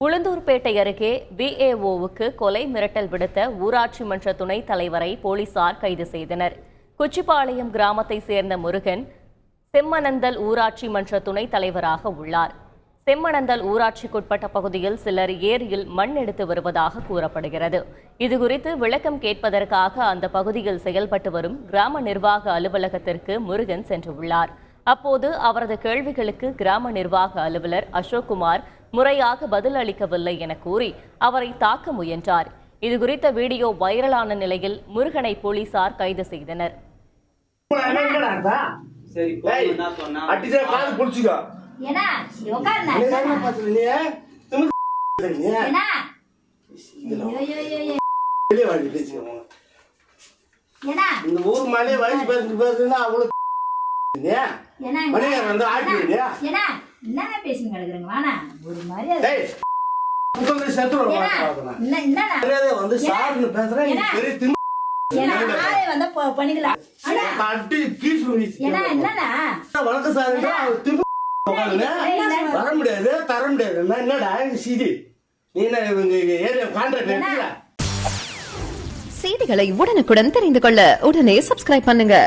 உளுந்தூர்பேட்டை அருகே விஏஓவுக்கு கொலை மிரட்டல் விடுத்த ஊராட்சி மன்ற துணைத் தலைவரை போலீசார் கைது செய்தனர். குச்சிப்பாளையம் கிராமத்தைச் சேர்ந்த முருகன் செம்மணந்தல் ஊராட்சி மன்ற துணைத் தலைவராக உள்ளார். செம்மணந்தல் ஊராட்சிக்குட்பட்ட பகுதியில் சிலர் ஏரியில் மண் எடுத்து வருவதாக கூறப்படுகிறது. இதுகுறித்து விளக்கம் கேட்பதற்காக அந்த பகுதியில் செயல்பட்டு வரும் கிராம நிர்வாக அலுவலகத்திற்கு முருகன் சென்றுள்ளார். அப்போது அவரது கேள்விகளுக்கு கிராம நிர்வாக அலுவலர் அசோக்குமார் முறையாக பதில் அளிக்கவில்லை என கூறி அவரை தாக்க முயன்றார். இதுகுறித்த வீடியோ வைரலான நிலையில் முருகனை போலீசார் கைது செய்தனர். செய்திகளை உடனுக்குடன் தெரிந்து கொள்ள உடனே சப்ஸ்கிரைப் பண்ணுங்க.